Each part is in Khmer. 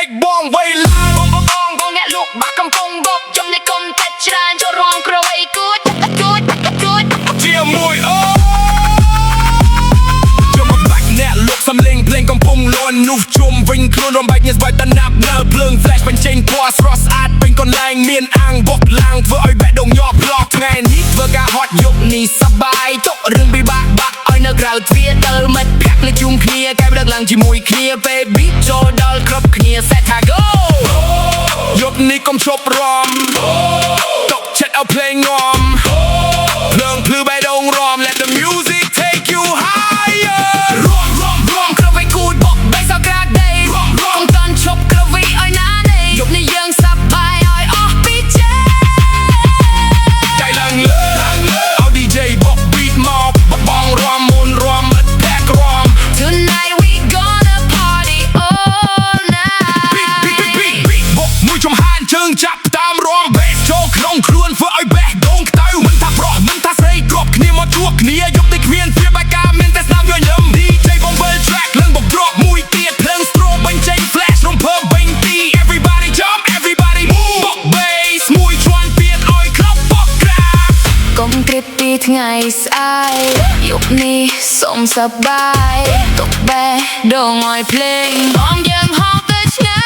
កបងវៃឡើងបងអ្នកលោកបាក់កំពុងបោកចំនៃកុំតែច្រើនចូលរងក្រវៃគួតជាមួយខ្ញុំមកបាក់អ្នកលោកសំលេងភ្លេងកំពុងលន់នោះជុំវិញខ្លួនរំបែកញ៉ាំស្បែកតណាប់នៅភ្លើង flash បញ្ចេញពណ៌ស្រស់ស្អាតពេញកន្លែងមានអាំងបុកឡើងធ្វើឲ្យបេះដូងញាប់ឡកថ្ងៃនេះធ្វើការហត់យប់នេះសប្បាយទុករឿងពិបាកបាក់ឲ្យនៅក្រៅទ្វារទៅមិត្តភក្តិលើជុំគ្នាកែបដឹកឡើងជាមួយគ្នា baby ចូលដល់គ្រប់គ្នា set to go យប់នេះកុំឈប់រំទុកចិត្តឲ្យភ្លេងងំភ្លើងភ្លឺបេះដូងរំ let the music take you higher រំក្រវៃគូតបក bass អក្រាដេកុំតាន់ឈប់ក្រវៃឲ្យណានេះយប់នេះយើងសប្បាយឲ្យអស់ពីចេចៃឡើងលើឲ្យ DJ បក beat មកបងរំមុនរំឥតតែក្រំ Tonight we gonna party all night បកមួយចំហានជើងចាប់តាមរំ bass ចូលក្នុងខ្លួនធ្វើឲ្យបេះដូងក្តៅមិនថាប្រុសមិនថាស្រីគ្រប់គ្នាមកជួបគ្នាយប់នេះគ្មានព្រាបបាយការមានតែស្នាមញញឹម DJ បំពេញ track ឡើងបកត្រកមួយទៀតភ្លើង strobe បញ្ចេញ flash រំភើបវិញទី everybody jump everybody move បក bass មួយជាន់ទៀតឲ្យក្លប់បកក្រាបកុំគិតពីថ្ងៃស្អែកយប់នេះសុំសប្បាយទុកបេះដូងឲ្យភ្លេងបងយើងហោះទៅឆ្ងាយ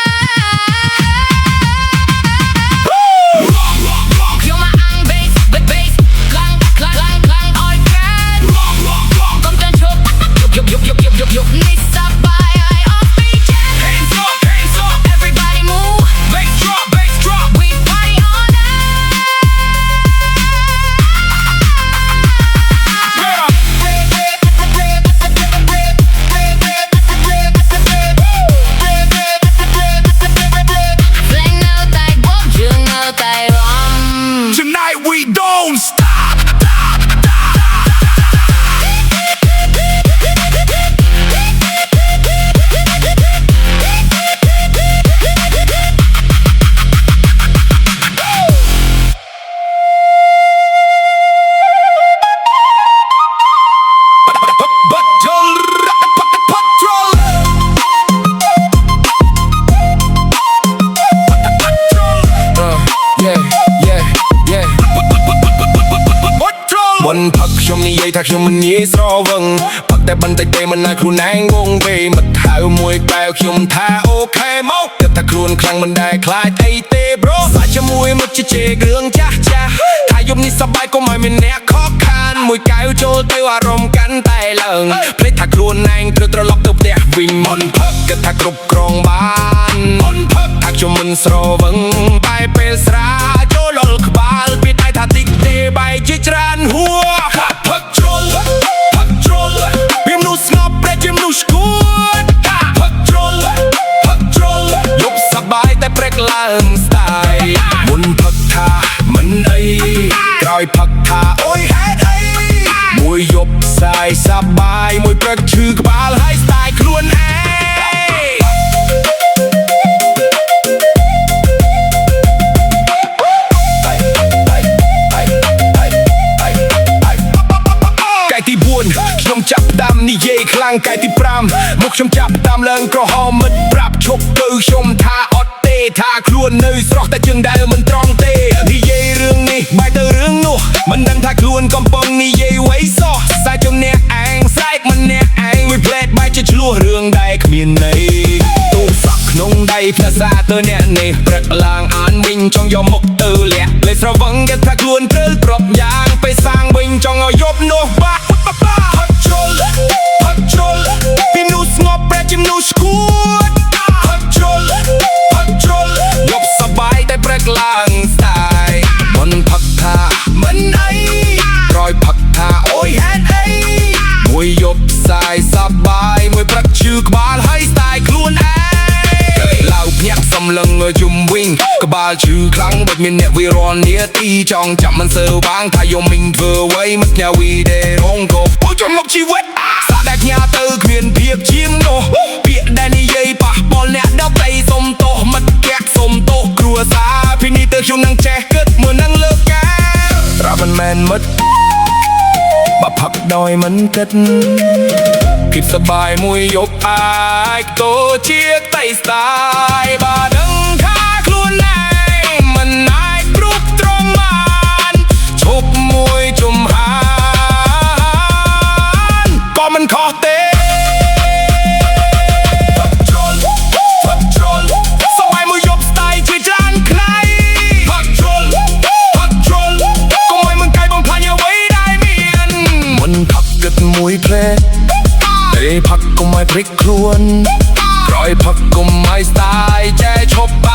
ยกนี่สบายไอ้ออฟฟีเจ Hands up everybody move bass drop we party all night Fling no tai bốc you no tai rom Tonight we don't stopวันพักខ្ញុំនិយាយថាខ្ញុំមិនងាយស្រវឹងផឹកតែបន្តិចទេមិនឲ្យខ្លួនឯងវងពេមិត្តហៅមួយកែវខ្ញុំថាអូខេមកគិតថាខ្លួនខ្លាំងមិនដែលខ្លាចអីទេ bro សាច់ជាមួយមិត្តជេររឿងចាស់ថាយប់នេះសប្បាយកុំឲ្យមានអ្នកខកខានមួយកែវចូលទៅអារម្មណ៍កាន់តែឡើងភ្លេចថាខ្លួនឯងត្រូវត្រឡប់ទៅផ្ទះវិញមិនផឹកគិតថាគ្រប់គ្រងបានមិនផឹកថាខ្ញុំមិនស្រវឹងបែបពេលស្រាចូលលល់ក្បាលពីតែថាតិចទេបែកជាច្រើនហួរផឹកជ្រុលវាមនុស្សស្ងប់ប្រែជាមនុស្សស្គួតផឹកជ្រុលយប់សប្បាយតែព្រែកឡើងស្ដាយមុនផឹកថាមិនអីក្រោយផឹកថាអូយហេតុអីមួយយប់សាយសប្បាយមួយព្រឹកឈឺក្បាលហើយស្ដាយខ្លួនឯងខ្ញុំចាប់តាមនិយាយខ្លាំងកាយទី5មកខ្ញុំចាប់តាមឡើងក្រហមមិត្តប្រាប់ឈប់ទៅខ្ញុំថាអត់ទេថាខ្លួននៅស្រស់តែជើងដែលមិនត្រង់ទេនិយាយរឿងនេះបែរទៅរឿងនោះមិនដឹងថាខ្លួនកំពុងនិយាយអ្វីសោះសាច់ជំនះឯងស្រែកម្នាក់ឯងមួយផ្លែតបែរជាឆ្លោះរឿងដែលគ្មានន័យទូសក់ក្នុងដៃផ្លាសាទៅអ្នកនេះព្រឹកឡើងអានវិញចង់យកមុខទៅលាក់លេស្រវឹងគេថាខ្លួនត្រូវប្រប់យ៉ាងពេលសាងវិញចង់ឲ្យយប់នោះបាក់ផឹកជ្រុលពីមនុស្សស្ងប់ប្រែជាមនុស្សស្គួតផឹកជ្រុលយប់សប្បាយតែព្រឹកឡើងស្ដាយមុនផឹកថាមិនអីក្រោយផឹកថាអូយហេតុអីមួយយប់សាយសប្បាយមួយព្រឹកឈឺក្បាលហើយស្ដាយខ្លួនឯងឡៅភ្ញាក់សំឡឹងជុំវិញក្បាលឈឺខ្លាំងដូចមានអ្នកវារាល់នាទីចង់ចាប់មិនសើវាងថាយកមីងធ្វើអ្វីមិនញ៉ាវីដេរងក៏ពុជមកជីវិតសាក់ដែលញ៉ាទៅគ្មានភាពជាងនោះពាក្យដែលនិយាយប៉ះពាល់អ្នកដទៃសុំទោសមិត្តភក្តិសុំទោសគ្រួសារពីនេះទៅខ្ញុំនឹងចេះគិតមើលនឹងលើកការរាប់មិនមែនមិត្តបើផឹកដោយមិនគិតភាពសប្បាយមួយយប់អាចតូជាតែ ស្ទាយបើដឹងថាខ្លួនឯងមិនអាចគ្រប់ត្រង់បានឈប់មួយជំហានក៏មិនខុសទេសម័យមួយយប់ស្ដាយជាច្រើនថ្ងៃផឹកជ្រុលកុំឲ្យមិនកាយបំផ្លាញអ្វីដែលមានមិនផឹកគិតមួយព្រែពេលផឹកកុំឲ្យព្រិចខ្លួនក្រោយផឹកកុំឲ្យស្ដាយចែឈប់